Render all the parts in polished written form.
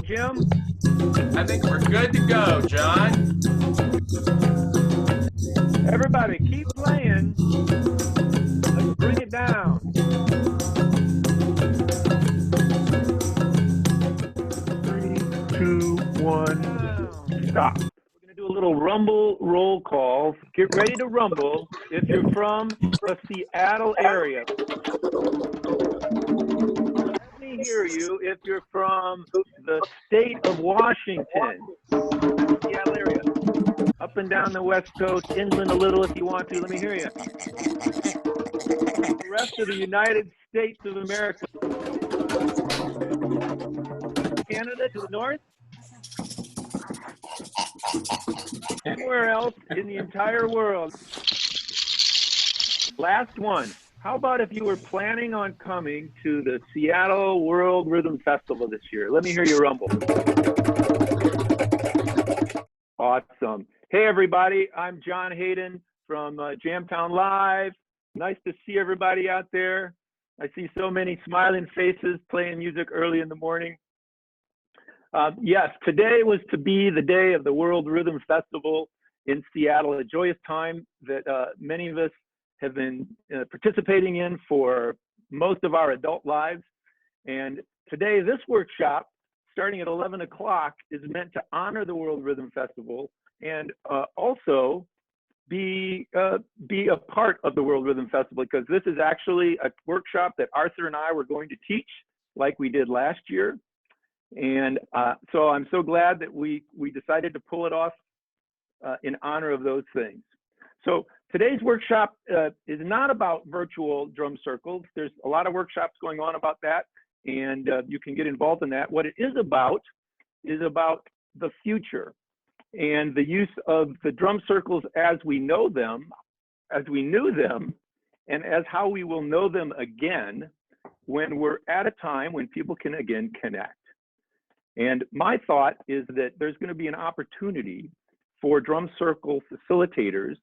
Jim? I think we're good to go, John. Everybody, keep playing. Let's bring it down. 3, 2, 1, stop. We're going to do a little rumble roll call. Get ready to rumble if you're from the Seattle area. Let me hear you if you're from the state of Washington, Seattle area. Up and down the West Coast, inland a little if you want to. Let me hear you. The rest of the United States of America. Canada to the north. Anywhere else in the entire world. Last one. How about if you were planning on coming to the Seattle World Rhythm Festival this year? Let me hear you rumble. Awesome. Hey, everybody. I'm John Hayden from Jamtown Live. Nice to see everybody out there. I see so many smiling faces playing music early in the morning. Yes, today was to be the day of the World Rhythm Festival in Seattle, a joyous time that many of us have been participating in for most of our adult lives. And today, this workshop, starting at 11 o'clock, is meant to honor the World Rhythm Festival and also be a part of the World Rhythm Festival, because this is actually a workshop that Arthur and I were going to teach like we did last year. And so I'm so glad that we decided to pull it off in honor of those things. So today's workshop is not about virtual drum circles. There's a lot of workshops going on about that, and you can get involved in that. What it is about the future and the use of the drum circles as we know them, as we knew them, and as how we will know them again when we're at a time when people can again connect. And my thought is that there's going to be an opportunity for drum circle facilitators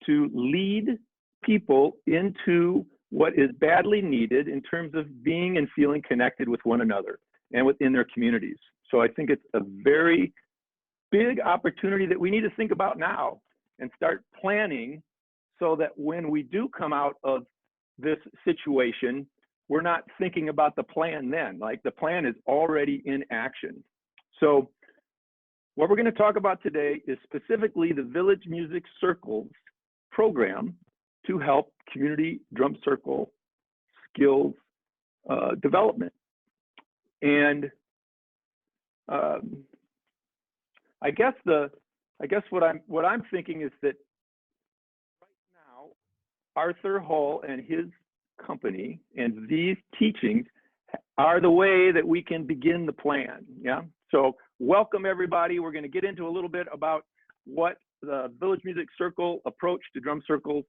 to lead people into what is badly needed in terms of being and feeling connected with one another and within their communities. So I think it's a very big opportunity that we need to think about now and start planning so that when we do come out of this situation, we're not thinking about the plan then. Like, the plan is already in action. So what we're going to talk about today is specifically the Village Music Circles program to help community drum circle skills development. And I guess what I'm thinking is that right now, Arthur Hall and his company and these teachings are the way that we can begin the plan. Yeah. So welcome everybody. We're going to get into a little bit about what the Village Music Circle approach to drum circles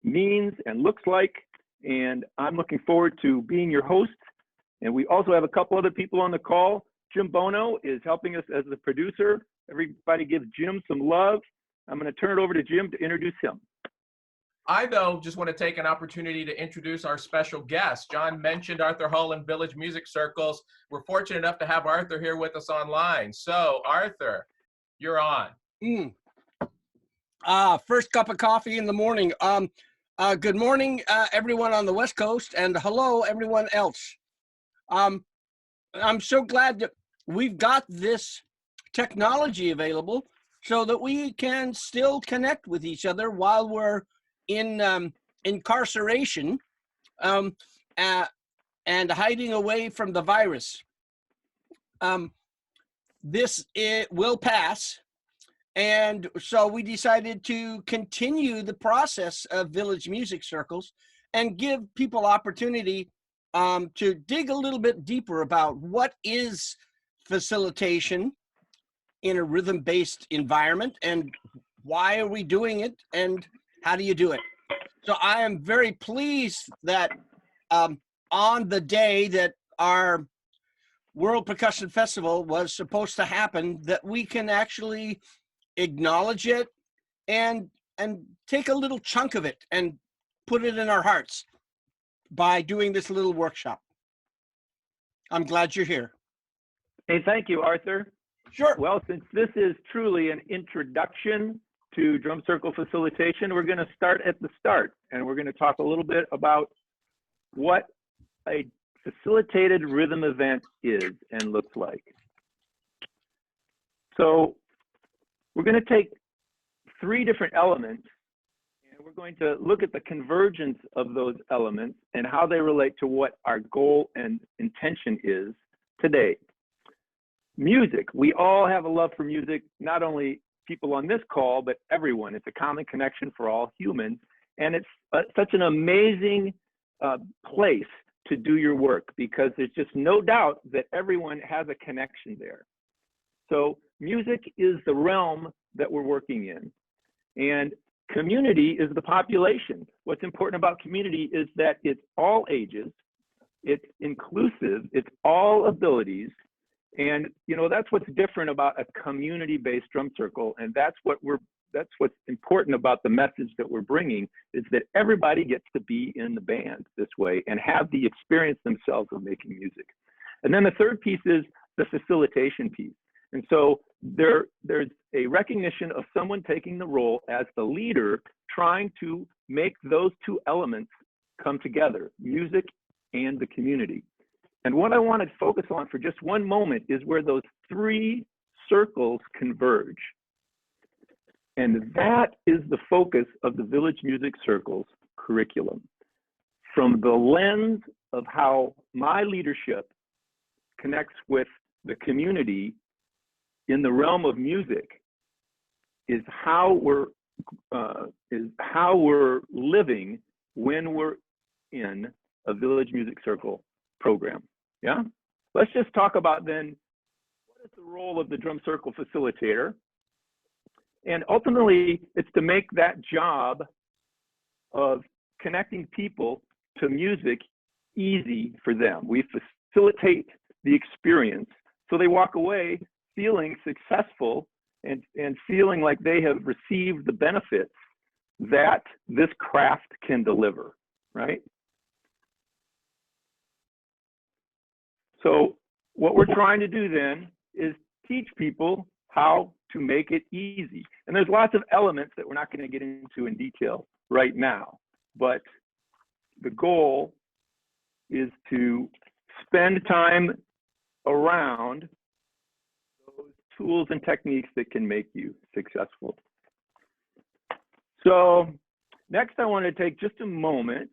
means and looks like. And I'm looking forward to being your host. And we also have a couple other people on the call. Jim Boneau is helping us as the producer. Everybody give Jim some love. I'm going to turn it over to Jim to introduce him. I, though, just want to take an opportunity to introduce our special guest. John mentioned Arthur Hull and Village Music Circles. We're fortunate enough to have Arthur here with us online. So, Arthur, you're on. First cup of coffee in the morning. Good morning, everyone on the West Coast, and hello, everyone else. I'm so glad that we've got this technology available so that we can still connect with each other while we're in incarceration and hiding away from the virus. It will pass. And so we decided to continue the process of Village Music Circles and give people opportunity to dig a little bit deeper about what is facilitation in a rhythm-based environment and why are we doing it and how do you do it? So I am very pleased that on the day that our World Percussion Festival was supposed to happen, that we can actually acknowledge it and take a little chunk of it and put it in our hearts by doing this little workshop. I'm glad you're here. Hey, thank you, Arthur. Sure. Well, since this is truly an introduction to drum circle facilitation, we're going to start at the start, and we're going to talk a little bit about what a facilitated rhythm event is and looks like. So we're going to take three different elements, and we're going to look at the convergence of those elements and how they relate to what our goal and intention is today. Music. We all have a love for music, not only people on this call, but everyone. It's a common connection for all humans, and it's such an amazing place to do your work, because there's just no doubt that everyone has a connection there. So music is the realm that we're working in, and community is the population. What's important about community is that it's all ages, it's inclusive, it's all abilities, and you know, that's what's different about a community-based drum circle, and that's what's important about the message that we're bringing, is that everybody gets to be in the band this way and have the experience themselves of making music. And then the third piece is the facilitation piece. And so there's a recognition of someone taking the role as the leader, trying to make those two elements come together, music and the community. And what I want to focus on for just one moment is where those three circles converge. And that is the focus of the Village Music Circle's curriculum. From the lens of how my leadership connects with the community in the realm of music is how we're living when we're in a Village Music Circle program. Yeah? Let's just talk about then, what is the role of the drum circle facilitator? And ultimately, it's to make that job of connecting people to music easy for them. We facilitate the experience so they walk away feeling successful and feeling like they have received the benefits that this craft can deliver, right? So what we're trying to do then is teach people how to make it easy. And there's lots of elements that we're not going to get into in detail right now, but the goal is to spend time around those tools and techniques that can make you successful. So next, I want to take just a moment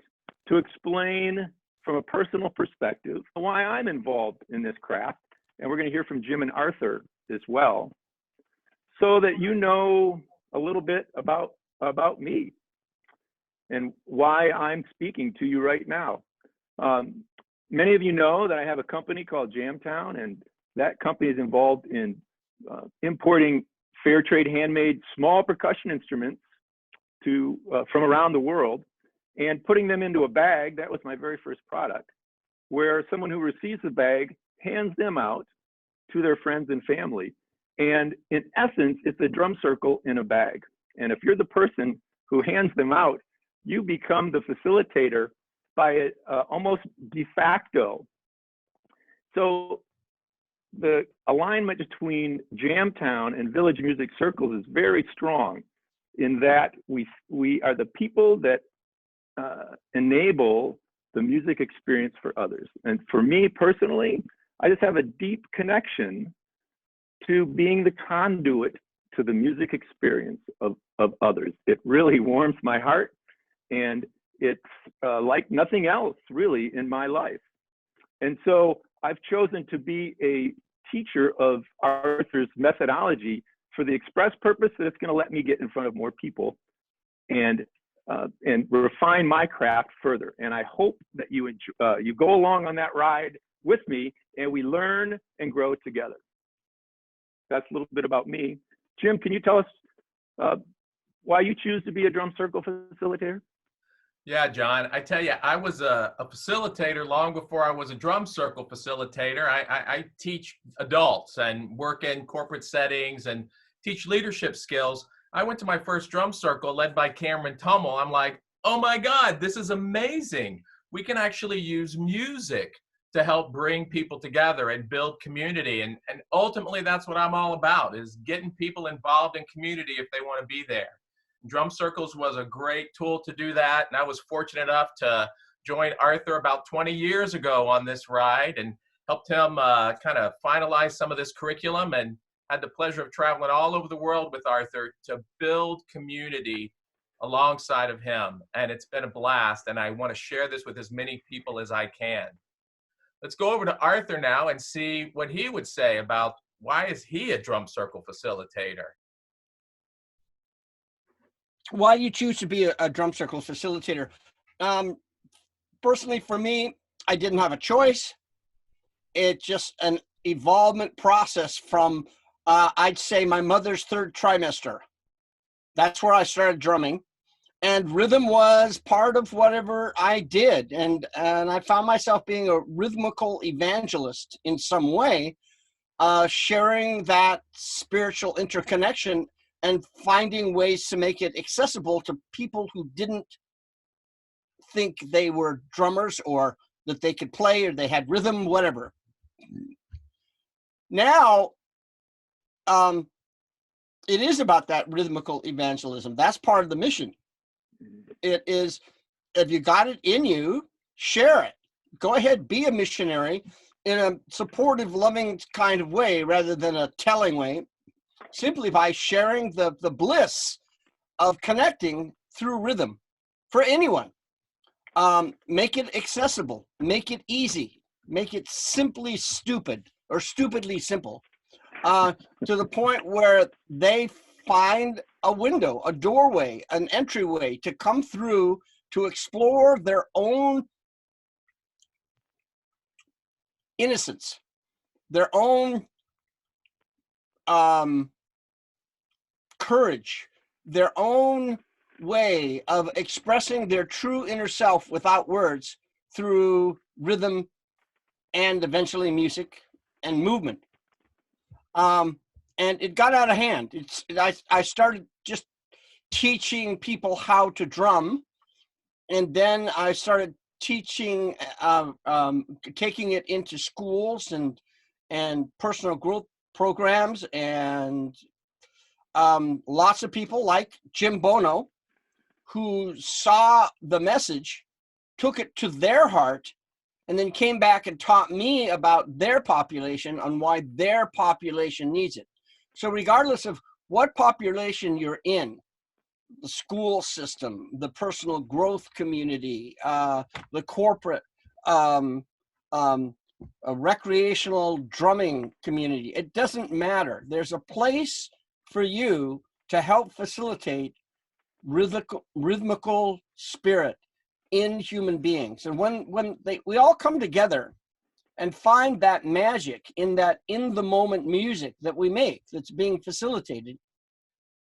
to explain from a personal perspective why I'm involved in this craft. And we're going to hear from Jim and Arthur as well, so that you know a little bit about me and why I'm speaking to you right now. Many of you know that I have a company called Jamtown, and that company is involved in importing fair trade handmade small percussion instruments from around the world and putting them into a bag. That was my very first product, where someone who receives the bag hands them out to their friends and family. And in essence, it's a drum circle in a bag. And if you're the person who hands them out, you become the facilitator by almost de facto. So the alignment between Jamtown and Village Music Circles is very strong, in that we are the people that enable the music experience for others. And for me personally, I just have a deep connection to being the conduit to the music experience of others. It really warms my heart, and it's like nothing else really in my life. And so I've chosen to be a teacher of Arthur's methodology for the express purpose that it's going to let me get in front of more people and refine my craft further. And I hope that you go along on that ride with me, and we learn and grow together. That's a little bit about me. Jim, can you tell us why you choose to be a drum circle facilitator? Yeah, John, I tell you, I was a facilitator long before I was a drum circle facilitator. I teach adults and work in corporate settings and teach leadership skills. I went to my first drum circle led by Cameron Tummel. I'm like, oh my God, this is amazing. We can actually use music to help bring people together and build community. And ultimately, that's what I'm all about, is getting people involved in community if they want to be there. Drum circles was a great tool to do that. And I was fortunate enough to join Arthur about 20 years ago on this ride and helped him kind of finalize some of this curriculum, and had the pleasure of traveling all over the world with Arthur to build community alongside of him. And it's been a blast. And I want to share this with as many people as I can. Let's go over to Arthur now and see what he would say about why is he a drum circle facilitator? Why you choose to be a drum circle facilitator? Personally, for me, I didn't have a choice. It's just an evolvement process from, I'd say, my mother's third trimester. That's where I started drumming. And rhythm was part of whatever I did. And I found myself being a rhythmical evangelist in some way, sharing that spiritual interconnection and finding ways to make it accessible to people who didn't think they were drummers or that they could play or they had rhythm, whatever. Now, it is about that rhythmical evangelism. That's part of the mission. It is, if you got it in you, share it. Go ahead, be a missionary in a supportive, loving kind of way rather than a telling way, simply by sharing the bliss of connecting through rhythm for anyone. Make it accessible, make it easy, make it simply stupid or stupidly simple, to the point where they find a window, a doorway, an entryway to come through to explore their own innocence, their own courage, their own way of expressing their true inner self without words through rhythm and eventually music and movement. And it got out of hand. I started just teaching people how to drum, and then I started teaching, taking it into schools and personal growth programs, and lots of people like Jim Boneau, who saw the message, took it to their heart, and then came back and taught me about their population and why their population needs it. So regardless of what population you're in, the school system, the personal growth community, the corporate, a recreational drumming community, it doesn't matter. There's a place for you to help facilitate rhythmical spirit in human beings. And when we all come together and find that magic in that in the moment music that we make that's being facilitated,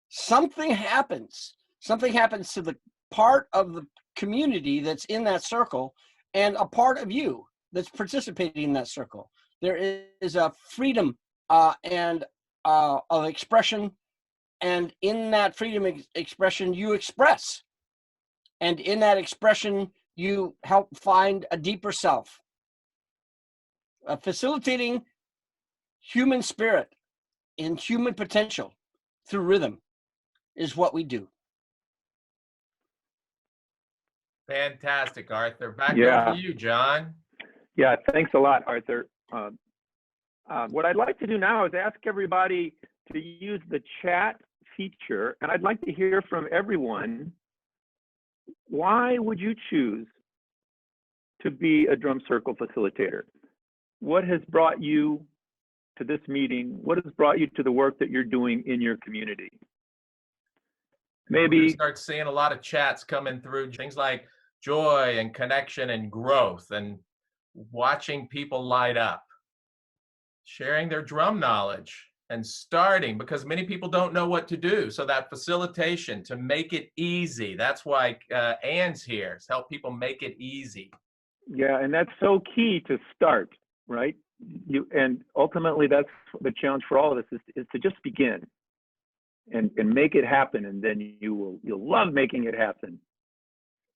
something happens to the part of the community that's in that circle and a part of you that's participating in that circle. There is a freedom and of expression, and in that freedom expression you express, and in that expression you help find a deeper self. Facilitating human spirit and human potential through rhythm is what we do. Fantastic, Arthur. Back over to you, John. Yeah, thanks a lot, Arthur. What I'd like to do now is ask everybody to use the chat feature, and I'd like to hear from everyone. Why would you choose to be a drum circle facilitator? What has brought you to this meeting? What has brought you to the work that you're doing in your community? Maybe start seeing a lot of chats coming through, things like joy and connection and growth, and watching people light up, sharing their drum knowledge and starting, because many people don't know what to do. So that facilitation to make it easy. That's why Ann's here, to help people make it easy. Yeah, and that's so key, to start, right? And ultimately that's the challenge for all of us, is to just begin and make it happen, and then you'll love making it happen.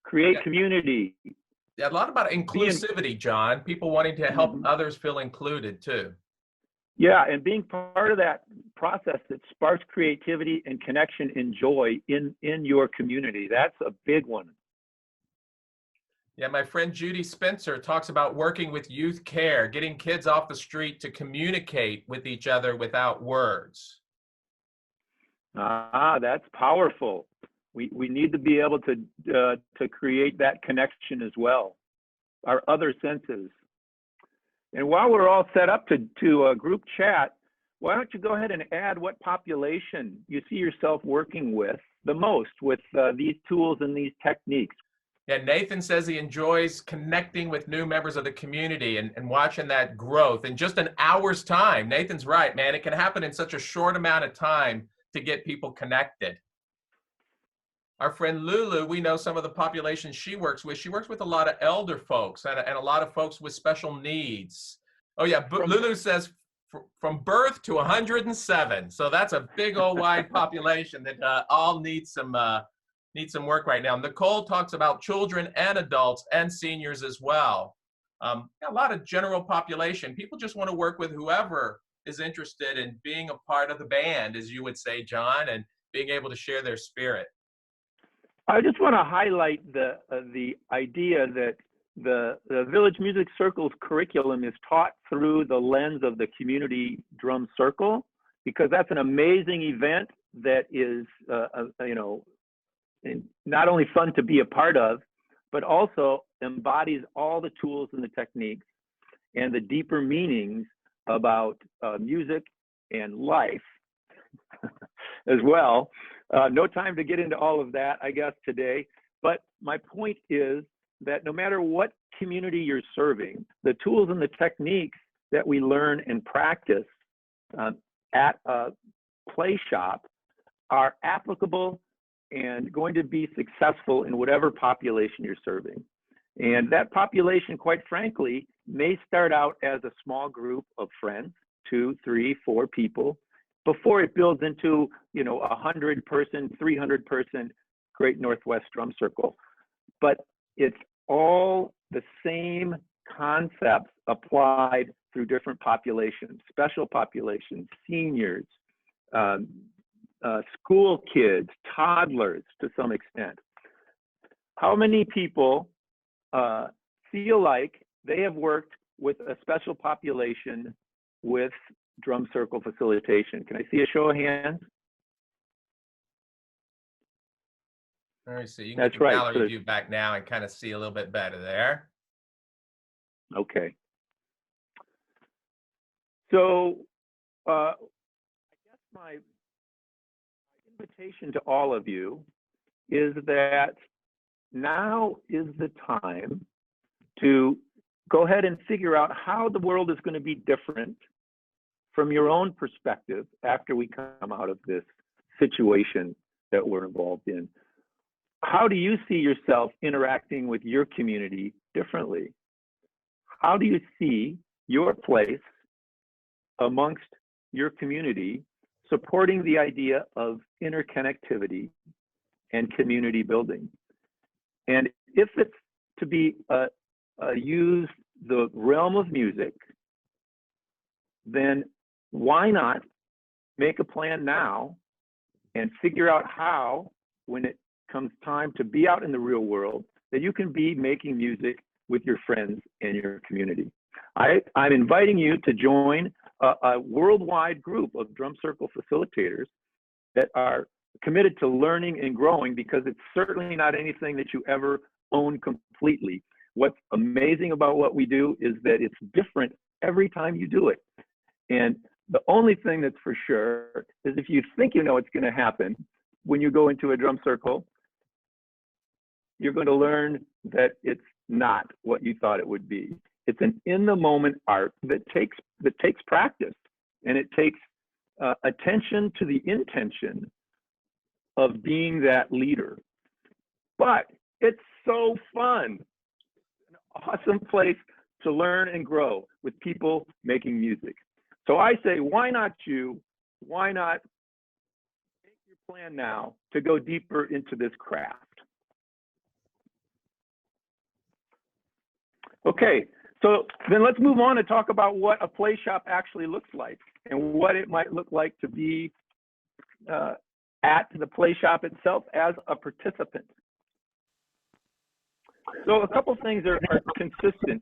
Create community. Yeah, a lot about inclusivity, John. People wanting to help Mhm. others feel included too. Yeah, and being part of that process that sparks creativity and connection and joy in your community. That's a big one. Yeah, my friend Judy Spencer talks about working with youth care, getting kids off the street to communicate with each other without words. That's powerful. We need to be able to create that connection as well. Our other senses. And while we're all set up to a group chat, why don't you go ahead and add what population you see yourself working with the most with these tools and these techniques? Yeah, Nathan says he enjoys connecting with new members of the community and watching that growth in just an hour's time. Nathan's right, man. It can happen in such a short amount of time to get people connected. Our friend Lulu, we know some of the population she works with. She works with a lot of elder folks and a lot of folks with special needs. Oh yeah, Lulu says from birth to 107. So that's a big old wide population that all needs some work right now. Nicole talks about children and adults and seniors as well. A lot of general population. People just want to work with whoever is interested in being a part of the band, as you would say, John, and being able to share their spirit. I just want to highlight the idea that the Village Music Circle's curriculum is taught through the lens of the community drum circle, because that's an amazing event that is, not only fun to be a part of, but also embodies all the tools and the techniques and the deeper meanings about music and life as well. No time to get into all of that, I guess, today. But my point is that no matter what community you're serving, the tools and the techniques that we learn and practice at a play shop are applicable and going to be successful in whatever population you're serving. And that population, quite frankly, may start out as a small group of friends, 2, 3, 4 people, before it builds into, 100-person, 300-person Great Northwest Drum Circle. But it's all the same concepts applied through different populations, special populations, seniors, school kids, toddlers to some extent. How many people feel like they have worked with a special population with drum circle facilitation? Can I see a show of hands? Let me see. You can That's get the right. gallery view back now and kind of see a little bit better there. Okay. So I guess my invitation to all of you is that now is the time to go ahead and figure out how the world is going to be different from your own perspective after we come out of this situation that we're involved in. How do you see yourself interacting with your community differently? How do you see your place amongst your community supporting the idea of interconnectivity and community building? And if it's to be use the realm of music, then why not make a plan now and figure out how, when it comes time to be out in the real world, that you can be making music with your friends and your community. I'm inviting you to join a worldwide group of drum circle facilitators that are committed to learning and growing, because it's certainly not anything that you ever own completely. What's amazing about what we do is that it's different every time you do it. And the only thing that's for sure is if you think you know what's going to happen when you go into a drum circle, you're going to learn that it's not what you thought it would be. It's an in-the-moment art that takes practice, and it takes attention to the intention of being that leader. But it's so fun, an awesome place to learn and grow with people making music. So I say, why not you? Why not make your plan now to go deeper into this craft? Okay, so then let's move on and talk about what a play shop actually looks like and what it might look like to be at the play shop itself as a participant. So a couple things are consistent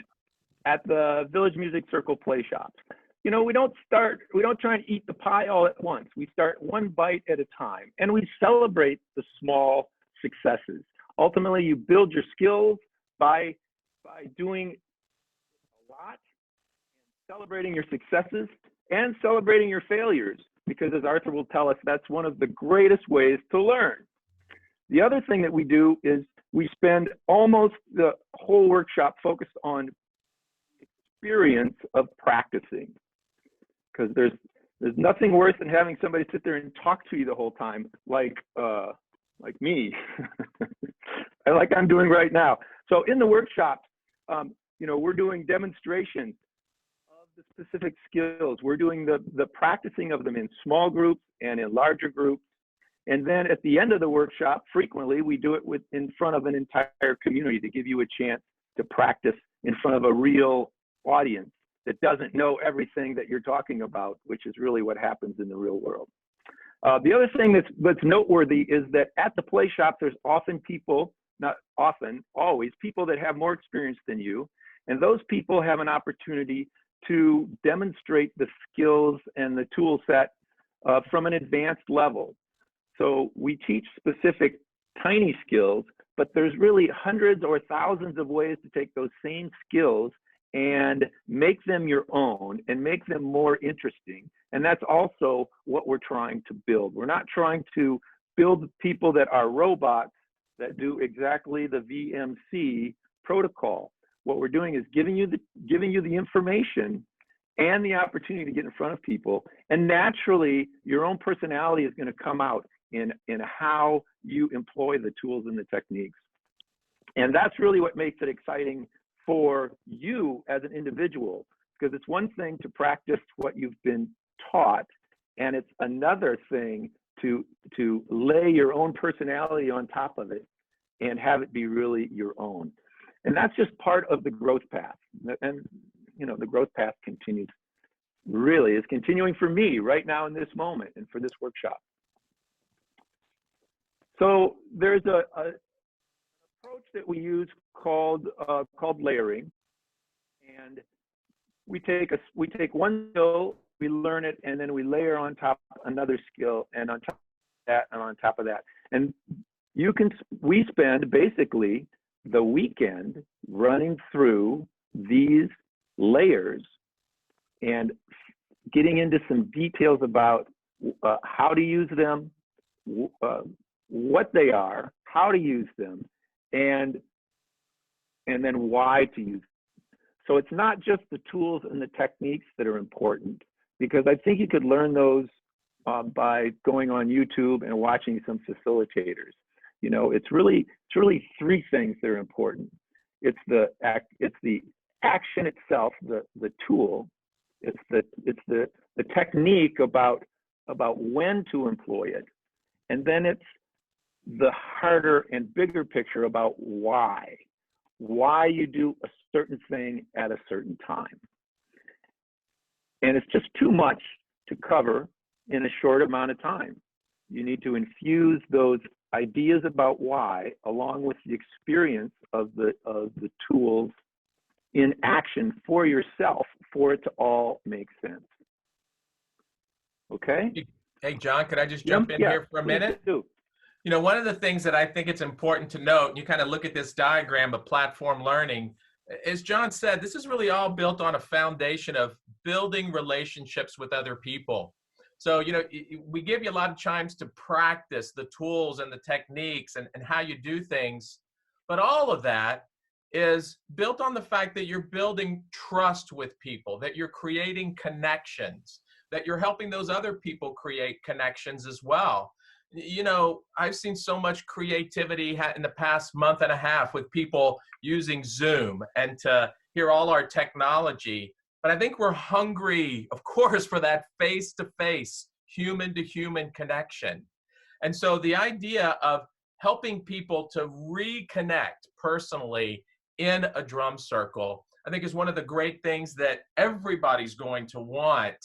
at the Village Music Circle play shops. You know, we don't try and eat the pie all at once. We start one bite at a time, and we celebrate the small successes. Ultimately, you build your skills by doing a lot, celebrating your successes, and celebrating your failures, because as Arthur will tell us, that's one of the greatest ways to learn. The other thing that we do is we spend almost the whole workshop focused on experience of practicing, because there's nothing worse than having somebody sit there and talk to you the whole time, like me, like I'm doing right now. So in the workshop, you know, we're doing demonstrations of the specific skills. We're doing the practicing of them in small groups and in larger groups. And then at the end of the workshop, frequently we do it in front of an entire community to give you a chance to practice in front of a real audience that doesn't know everything that you're talking about, which is really what happens in the real world. The other thing that's noteworthy is that at the play shop, there's often people, not often, always, people that have more experience than you. And those people have an opportunity to demonstrate the skills and the tool set from an advanced level. So we teach specific tiny skills, but there's really hundreds or thousands of ways to take those same skills and make them your own and make them more interesting. And that's also what we're trying to build. We're not trying to build people that are robots that do exactly the VMC protocol. What we're doing is giving you the information and the opportunity to get in front of people. And naturally, your own personality is going to come out in how you employ the tools and the techniques. And that's really what makes it exciting for you as an individual, because it's one thing to practice what you've been taught, and it's another thing to lay your own personality on top of it and have it be really your own. And that's just part of the growth path. And you know, the growth path continues, really is continuing for me right now in this moment and for this workshop. So there's a approach that we use called layering, and we take one skill, we learn it, and then we layer on top another skill, and on top of that, and on top of that. And we spend basically the weekend running through these layers and getting into some details about how to use them, what they are, how to use them, and then why to use them. So it's not just the tools and the techniques that are important, because I think you could learn those by going on YouTube and watching some facilitators. You know, it's really three things that are important. It's the action itself, the tool. It's the technique about when to employ it, and then it's the harder and bigger picture about why you do a certain thing at a certain time. And it's just too much to cover in a short amount of time. You need to infuse those ideas about why along with the experience of the tools in action for yourself for it to all make sense. Okay? Hey, John, could I just jump in here for a minute? Do. You know, one of the things that I think it's important to note, you kind of look at this diagram of platform learning, as John said, this is really all built on a foundation of building relationships with other people. So, you know, we give you a lot of times to practice the tools and the techniques and how you do things, but all of that is built on the fact that you're building trust with people, that you're creating connections, that you're helping those other people create connections as well. You know, I've seen so much creativity in the past month and a half with people using Zoom and to hear all our technology. But I think we're hungry, of course, for that face-to-face, human-to-human connection. And so the idea of helping people to reconnect personally in a drum circle, I think is one of the great things that everybody's going to want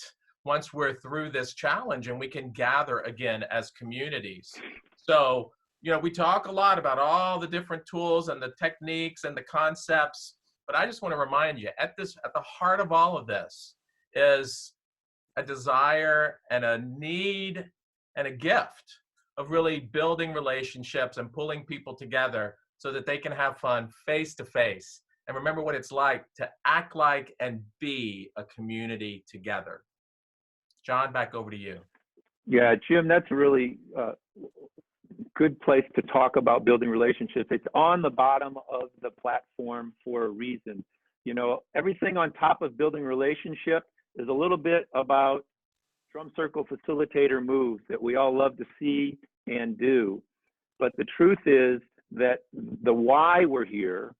once we're through this challenge and we can gather again as communities. So, you know, we talk a lot about all the different tools and the techniques and the concepts, but I just want to remind you, at the heart of all of this is a desire and a need and a gift of really building relationships and pulling people together so that they can have fun face to face and remember what it's like to act like and be a community together. John, back over to you. Yeah, Jim, that's a really good place to talk about building relationships. It's on the bottom of the platform for a reason. You know, everything on top of building relationships is a little bit about drum circle facilitator moves that we all love to see and do. But the truth is that the why we're here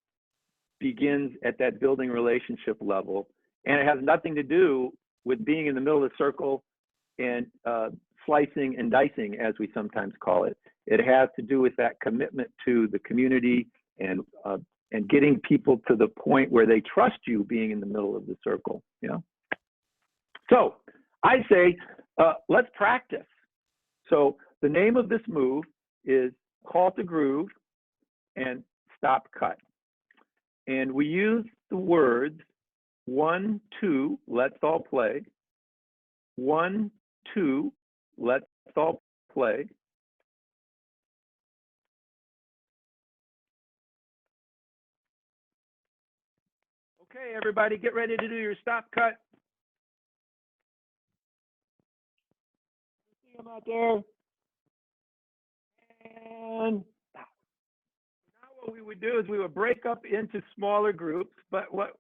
begins at that building relationship level. And it has nothing to do with being in the middle of the circle and slicing and dicing, as we sometimes call it. It has to do with that commitment to the community and getting people to the point where they trust you being in the middle of the circle, you know? So I say, let's practice. So the name of this move is call to groove and stop cut. And we use the words 1, 2, let's all play. 1, 2, let's all play. Okay, everybody, get ready to do your stop cut. See them out there. And now what we would do is we would break up into smaller groups, but what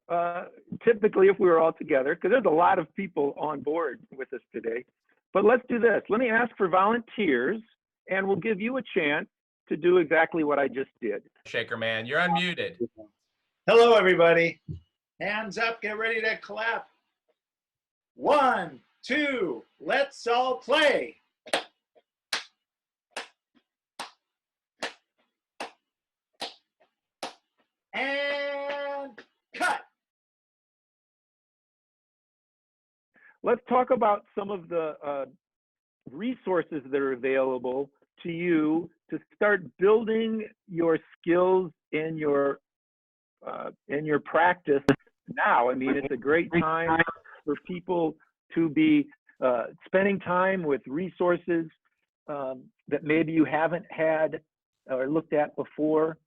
typically if we were all together, because there's a lot of people on board with us today, but let's do this. Let me ask for volunteers, and we'll give you a chance to do exactly what I just did. Shaker Man, you're unmuted. Hello, everybody. Hands up, get ready to clap. 1, 2, let's all play. And cut. Let's talk about some of the resources that are available to you to start building your skills in your practice now. I mean, it's a great time for people to be spending time with resources that maybe you haven't had or looked at before.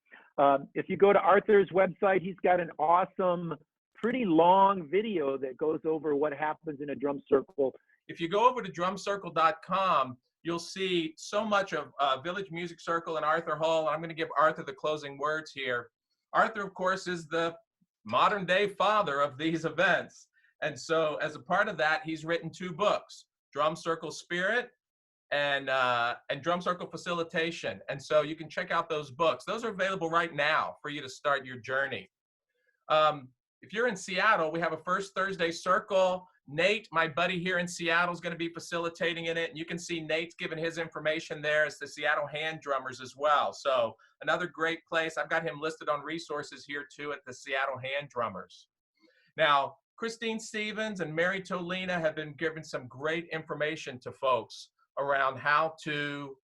If you go to Arthur's website, he's got an awesome, pretty long video that goes over what happens in a drum circle. If you go over to drumcircle.com, you'll see so much of Village Music Circle and Arthur Hall. I'm going to give Arthur the closing words here. Arthur, of course, is the modern day father of these events. And so as a part of that, he's written 2 books, Drum Circle Spirit and Drum Circle Facilitation. And so you can check out those books. Those are available right now for you to start your journey. If you're in Seattle, we have a First Thursday Circle. Nate, my buddy here in Seattle, is going to be facilitating in it. And you can see Nate's given his information there as the Seattle Hand Drummers as well. So another great place. I've got him listed on resources here too at the Seattle Hand Drummers. Now, Christine Stevens and Mary Tolina have been giving some great information to folks around how to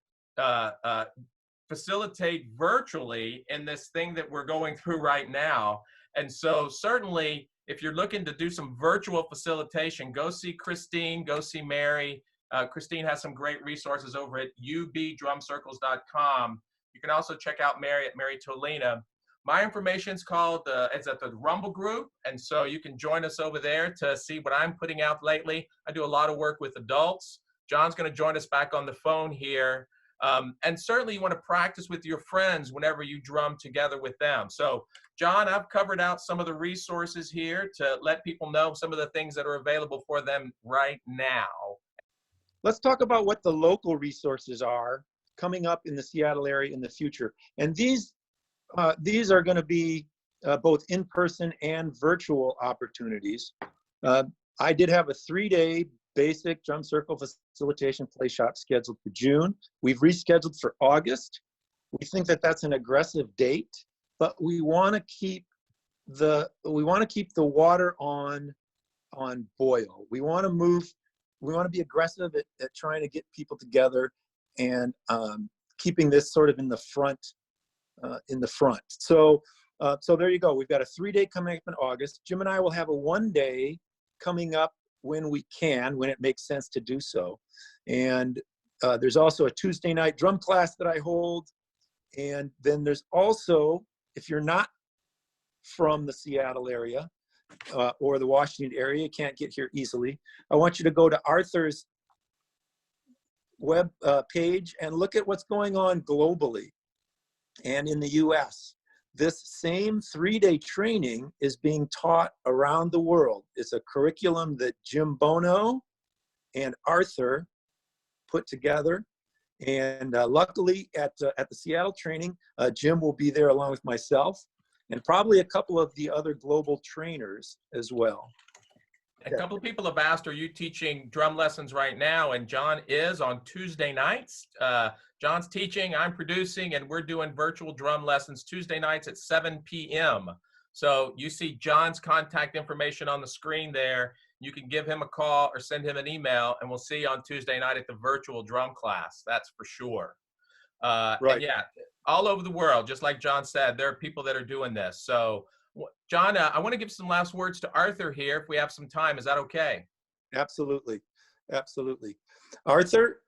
facilitate virtually in this thing that we're going through right now. And so certainly, if you're looking to do some virtual facilitation, go see Christine, go see Mary. Christine has some great resources over at ubdrumcircles.com. You can also check out Mary at Mary Tolina. My information is called, it's at the Rumble group, and so you can join us over there to see what I'm putting out lately. I do a lot of work with adults. John's going to join us back on the phone here. And certainly you want to practice with your friends whenever you drum together with them. So, John, I've covered out some of the resources here to let people know some of the things that are available for them right now. Let's talk about what the local resources are coming up in the Seattle area in the future. And these are going to be both in-person and virtual opportunities. I did have a 3-day basic drum circle facilitation play shop scheduled for June. We've rescheduled for August. We think that that's an aggressive date, but we want to keep we want to keep the water on boil. We want to be aggressive at trying to get people together and keeping this sort of in the front. So there you go. We've got a 3-day coming up in August. Jim and I will have a 1-day coming up when it makes sense to do so. And there's also a Tuesday night drum class that I hold. And then there's also, if you're not from the Seattle area or the Washington area, you can't get here easily, I want you to go to Arthur's web page and look at what's going on globally and in the US. This same 3-day training is being taught around the world. It's a curriculum that Jim Boneau and Arthur put together. And luckily at the Seattle training, Jim will be there along with myself and probably a couple of the other global trainers as well. A couple of people have asked, are you teaching drum lessons right now? And John is on Tuesday nights. John's teaching, I'm producing, and we're doing virtual drum lessons Tuesday nights at 7 p.m. So you see John's contact information on the screen there. You can give him a call or send him an email, and we'll see you on Tuesday night at the virtual drum class. That's for sure. Right. And yeah, all over the world, just like John said, there are people that are doing this. So John, I want to give some last words to Arthur here if we have some time. Is that okay? Absolutely. Absolutely. Arthur,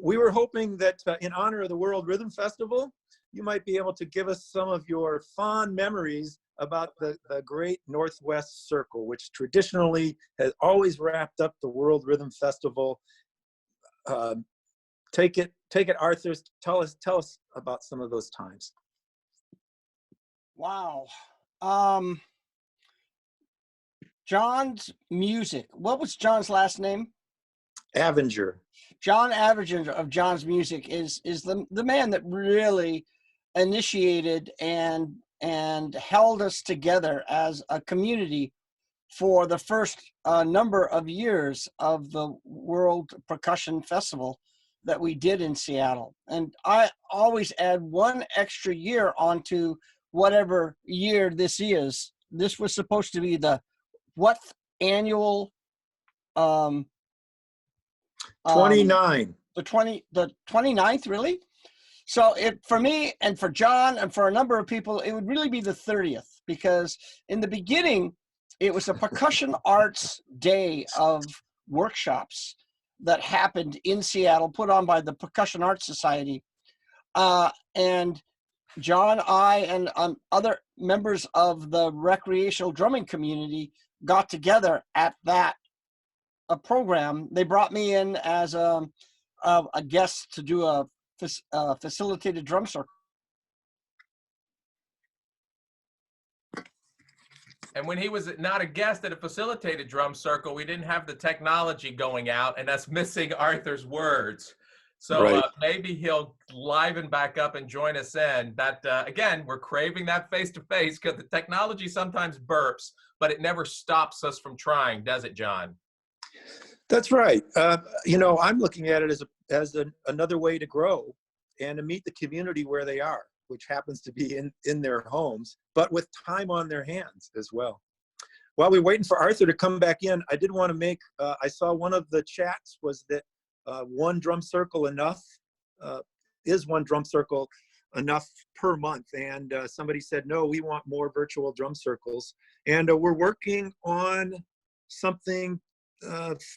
we were hoping that in honor of the World Rhythm Festival, you might be able to give us some of your fond memories about the great Northwest Circle, which traditionally has always wrapped up the World Rhythm Festival. Take it, Arthur. Tell us about some of those times. Wow. John's music. What was John's last name? Avenger. John Avenger of John's Music is the man that really initiated and held us together as a community for the first number of years of the World Percussion Festival that we did in Seattle. And I always add one extra year onto whatever year this is. This was supposed to be the what annual 29. The 29th, really? So for me and for John and for a number of people, it would really be the 30th, because in the beginning, it was a percussion arts day of workshops that happened in Seattle, put on by the Percussion Arts Society. And John, I, and other members of the recreational drumming community got together at that program. They brought me in as a guest to do a facilitated drum circle. And when he was not a guest at a facilitated drum circle, we didn't have the technology going out, and that's missing Arthur's words. So right. Maybe he'll liven back up and join us in. That again, we're craving that face-to-face because the technology sometimes burps, but it never stops us from trying, does it, John? That's right. I'm looking at it as another way to grow and to meet the community where they are, which happens to be in their homes, but with time on their hands as well. While we're waiting for Arthur to come back in, I did want to make, I saw one of the chats was that one drum circle enough, is one drum circle enough per month? And somebody said, no, we want more virtual drum circles. And we're working on something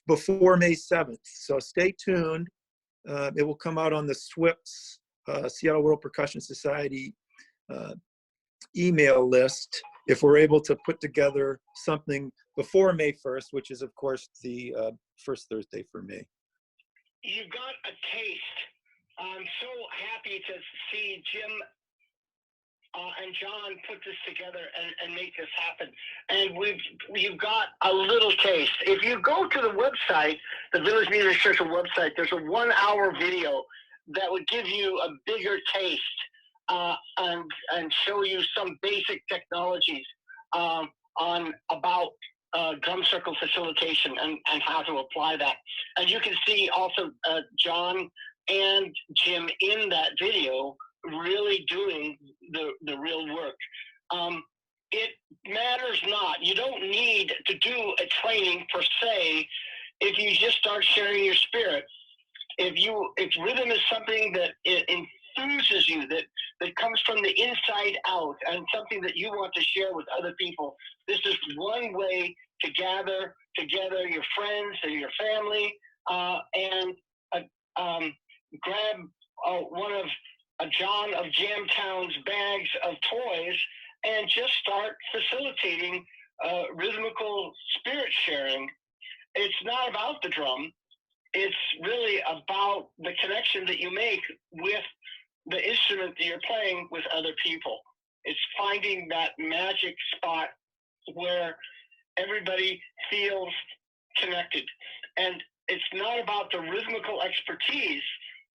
before May 7th. So stay tuned. It will come out on the SWIP's Seattle World Percussion Society email list if we're able to put together something before May 1st, which is, of course, the first Thursday for May. You got a taste. I'm so happy to see Jim and John put this together and make this happen. And you've got a little taste. If you go to the website, the Village Music Circle website, there's a 1-hour video that would give you a bigger taste and show you some basic technologies about drum circle facilitation and how to apply that. And you can see also John and Jim in that video really doing the real work. it matters not. You don't need to do a training per se if you just start sharing your spirit. If rhythm is something that it enthuses you, that comes from the inside out, and something that you want to share with other people, this is one way to gather together your friends and your family, and grab one of John of Jamtown's bags of toys and just start facilitating rhythmical spirit sharing. It's not about the drum. It's really about the connection that you make with the instrument that you're playing with other people. It's finding that magic spot where everybody feels connected. And it's not about the rhythmical expertise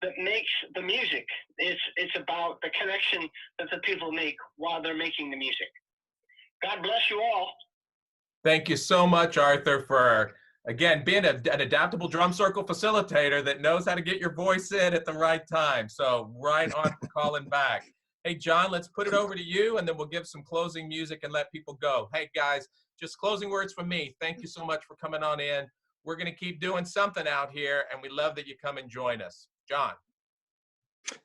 that makes the music. It's about the connection that the people make while they're making the music. God bless you all. Thank you so much, Arthur, for, again, being an adaptable drum circle facilitator that knows how to get your voice in at the right time. So right on for calling back. Hey, John, let's put it over to you, and then we'll give some closing music and let people go. Hey, guys, just closing words from me. Thank you so much for coming on in. We're going to keep doing something out here, and we love that you come and join us. John.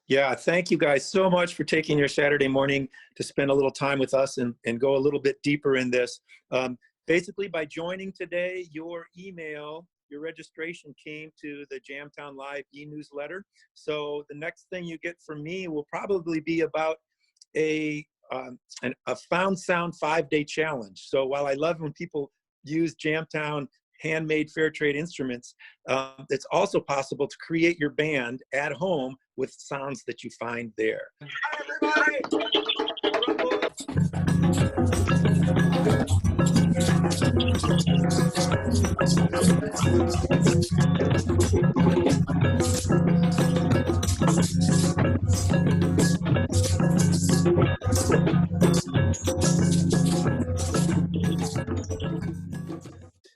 Yeah, thank you guys so much for taking your Saturday morning to spend a little time with us and go a little bit deeper in this. Basically, by joining today, your email, your registration came to the Jamtown Live e-newsletter. So the next thing you get from me will probably be about a Found Sound 5-day challenge. So while I love when people use Jamtown handmade fair trade instruments, it's also possible to create your band at home with sounds that you find there. Hi,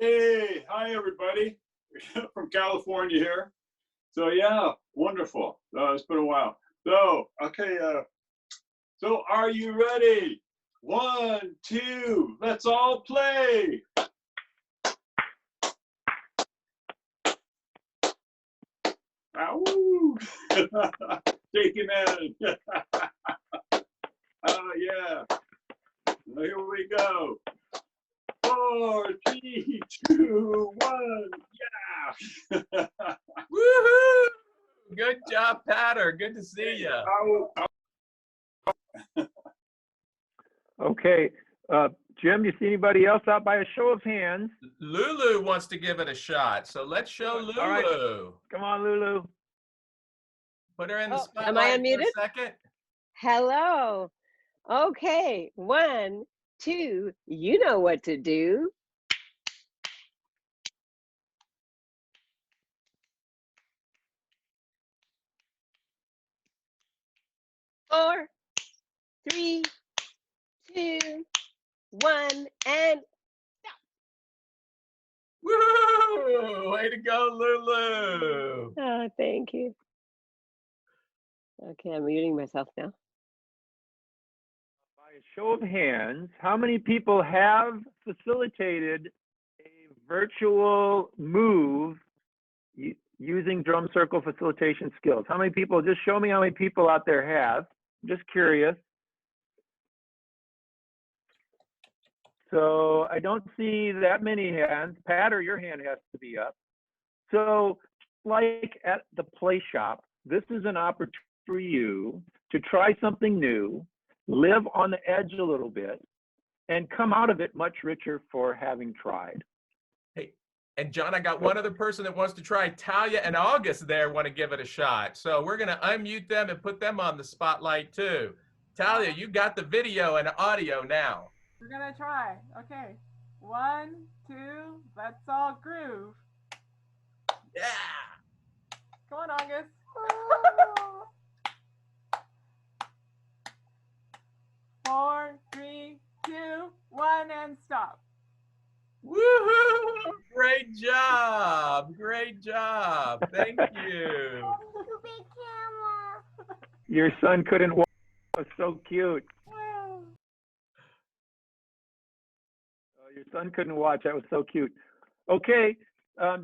Hey, hi everybody, from California here. So yeah, wonderful. It's been a while. So, okay, so are you ready? 1, 2, let's all play. Ow! Shaking hand. Yeah. Well, here we go. 4, 3, 2, 1, yeah! Woohoo! Good job, Patter. Good to see you. Okay, Jim, you see anybody else out by a show of hands? Lulu wants to give it a shot, so let's show Lulu. All right. Come on, Lulu. Put her in the spotlight am I for unmuted? a second. Hello. Okay, 1, 2, you know what to do. Four, 3, 2, 1, and Woo! Way to go, Lulu. oh, thank you. Okay, I'm muting myself now. By a show of hands, how many people have facilitated a virtual move using drum circle facilitation skills? How many people? Just show me how many people out there have. I'm just curious. So I don't see that many hands. Pat, or your hand has to be up. So like at the play shop, this is an opportunity for you to try something new, live on the edge a little bit, and come out of it much richer for having tried. Hey, and John, I got one other person that wants to try. Talia and August there want to give it a shot. So we're going to unmute them and put them on the spotlight too. Talia, you got the video and audio now. We're gonna try. Okay. 1, 2, let's all groove. Yeah. Come on, August. 4, 3, 2, 1, and stop. Woohoo! Great job. Great job. Thank you. Your son couldn't walk. It was so cute. Your son couldn't watch. That was so cute. Okay.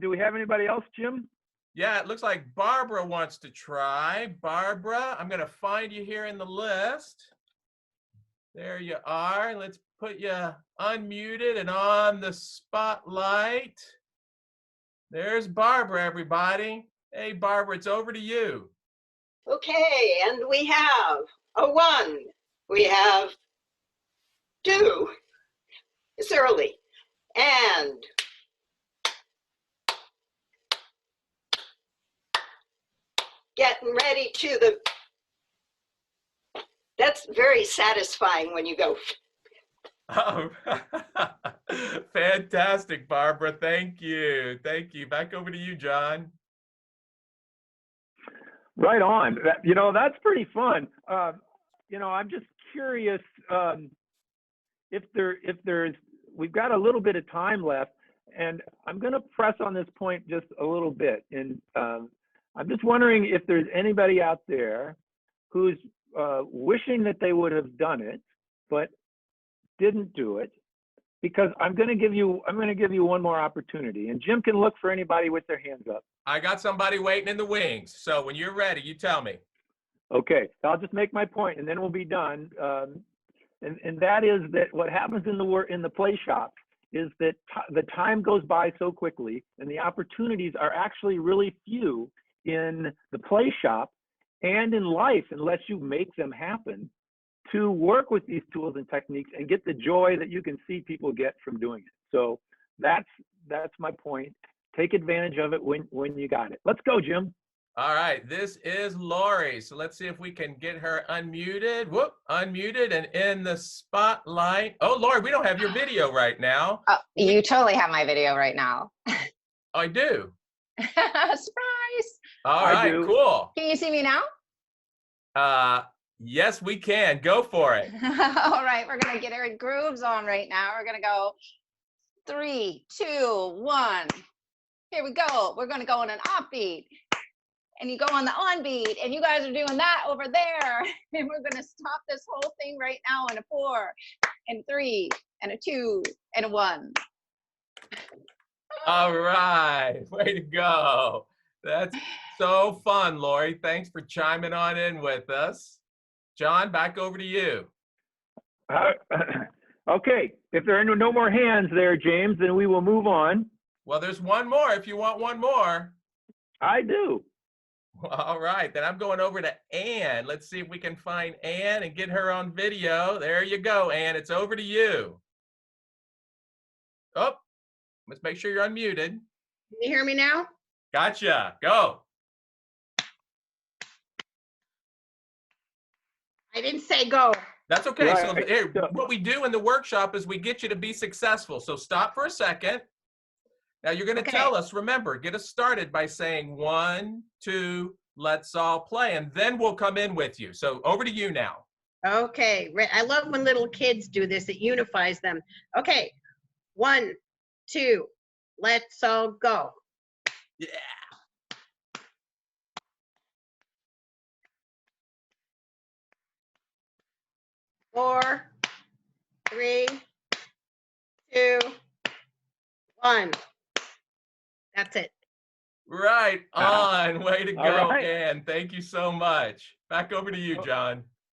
Do we have anybody else, Jim? Yeah, it looks like Barbara wants to try. Barbara, I'm going to find you here in the list. There you are. Let's put you unmuted and on the spotlight. There's Barbara, everybody. Hey, Barbara, it's over to you. Okay, and we have a 1. We have 2. It's early. And getting ready to the, that's very satisfying when you go. Oh, fantastic, Barbara. Thank you. Thank you. Back over to you, John. Right on. That's pretty fun. I'm just curious if there's, we've got a little bit of time left, and I'm going to press on this point just a little bit. And I'm just wondering if there's anybody out there who's wishing that they would have done it, but didn't do it, because I'm going to give you one more opportunity, and Jim can look for anybody with their hands up. I got somebody waiting in the wings. So when you're ready, you tell me. Okay, I'll just make my point, and then we'll be done. And that is that what happens in the play shop is that the time goes by so quickly, and the opportunities are actually really few in the play shop and in life, unless you make them happen, to work with these tools and techniques and get the joy that you can see people get from doing it. So that's my point. Take advantage of it when you got it. Let's go, Jim. All right, this is Lori. So let's see if we can get her unmuted. Whoop, unmuted and in the spotlight. Oh, Lori, we don't have your video right now. Oh, you totally have my video right now. I do. Surprise. All right, cool. Can you see me now? Yes, we can. Go for it. All right, we're going to get our grooves on right now. We're going to go 3, 2, 1. Here we go. We're going to go in an offbeat. And you go on the on beat, and you guys are doing that over there. And we're going to stop this whole thing right now in a 4, and 3, and a 2, and a 1. All right. Way to go. That's so fun, Lori. Thanks for chiming on in with us. John, back over to you. Okay. If there are no more hands there, James, then we will move on. Well, there's one more if you want one more. I do. All right, then I'm going over to Ann. Let's see if we can find Ann and get her on video. There you go, Ann. It's over to you. Oh, let's make sure you're unmuted. Can you hear me now? Gotcha. Go. I didn't say go. That's okay. Right. So here, what we do in the workshop is we get you to be successful. So stop for a second. Now you're going to tell us, remember, get us started by saying 1, 2, let's all play, and then we'll come in with you. So over to you now. Okay. I love when little kids do this. It unifies them. Okay. 1, 2, let's all go. Yeah. 4, 3, 2, 1. That's it. Right on. Way to go, All right. Ann. Thank you so much. Back over to you, John.